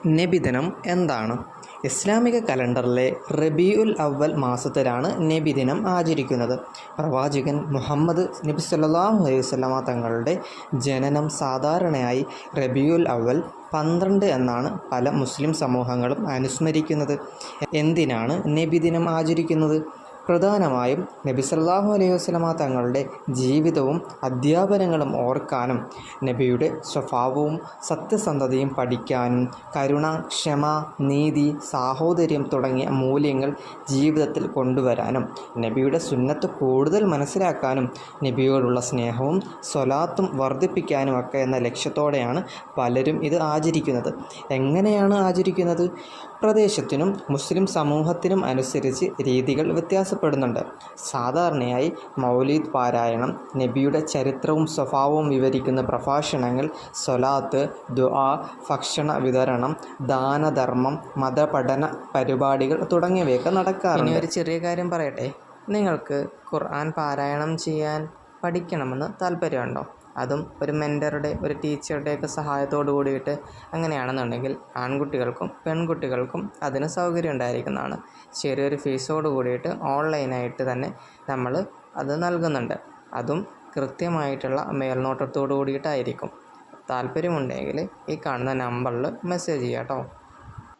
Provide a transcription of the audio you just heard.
നബിദിനം എന്താണ്? ഇസ്ലാമിക കലണ്ടറിലെ റബീഉൽ അവ്വൽ മാസത്തിലാണ് നബിദിനം ആചരിക്കുന്നത്. പ്രവാചകൻ മുഹമ്മദ് നബി സല്ലല്ലാഹു അലൈഹി വസല്ലമ തങ്ങളുടെ ജനനം സാധാരണയായി റബീഉൽ അവ്വൽ 12 എന്നാണ് പല മുസ്ലിം സമൂഹങ്ങളും അനുസ്മരിക്കുന്നത്. എന്തിനാണ് നബിദിനം ആചരിക്കുന്നത്? പ്രധാനമായും നബി സല്ലല്ലാഹു അലൈഹി വസല്ലമ തങ്ങളുടെ ജീവിതവും അധ്യാപനങ്ങളും ഓർക്കാനും, നബിയുടെ സ്വഭാവവും സത്യസന്ധതയും പഠിക്കാനും, കരുണ, ക്ഷമ, നീതി, സാഹോദര്യം തുടങ്ങിയ മൂല്യങ്ങൾ ജീവിതത്തിൽ കൊണ്ടുവരാനും, നബിയുടെ സുന്നത്ത് കൂടുതൽ മനസ്സിലാക്കാനും, നബിയോടുള്ള സ്നേഹവും സ്വലാത്തും വർദ്ധിപ്പിക്കാനുമൊക്കെ എന്ന ലക്ഷ്യത്തോടെയാണ് പലരും ഇത് ആചരിക്കുന്നത്. എങ്ങനെയാണ് ആചരിക്കുന്നത്? പ്രദേശത്തിനും മുസ്ലിം സമൂഹത്തിനും അനുസരിച്ച് രീതികൾ വ്യത്യാസപ്പെടുന്നുണ്ട്. സാധാരണയായി മൗലീദ് പാരായണം, നബിയുടെ ചരിത്രവും സ്വഭാവവും വിവരിക്കുന്ന പ്രഭാഷണങ്ങൾ, സ്വലാത്ത്, ദുആ, ഭക്ഷണ വിതരണം, ദാനധർമ്മം, മതപഠന പരിപാടികൾ തുടങ്ങിയവയൊക്കെ നടക്കാറുണ്ട്. ഇനി ഒരു ചെറിയ കാര്യം പറയട്ടെ. നിങ്ങൾക്ക് ഖുർആൻ പാരായണം ചെയ്യാൻ പഠിക്കണമെന്ന് താല്പര്യമുണ്ടോ? അതും ഒരു മെൻറ്ററുടെ, ഒരു ടീച്ചറുടെയൊക്കെ സഹായത്തോടു കൂടിയിട്ട് അങ്ങനെയാണെന്നുണ്ടെങ്കിൽ ആൺകുട്ടികൾക്കും പെൺകുട്ടികൾക്കും അതിന് സൗകര്യം ഉണ്ടായിരിക്കുന്നതാണ്. ചെറിയൊരു ഫീസോട് കൂടിയിട്ട് ഓൺലൈനായിട്ട് തന്നെ നമ്മൾ അത് നൽകുന്നുണ്ട്. അതും കൃത്യമായിട്ടുള്ള മേൽനോട്ടത്തോടു കൂടിയിട്ടായിരിക്കും. താല്പര്യമുണ്ടെങ്കിൽ ഈ കാണുന്ന നമ്പറിൽ മെസ്സേജ് ചെയ്യാം കേട്ടോ.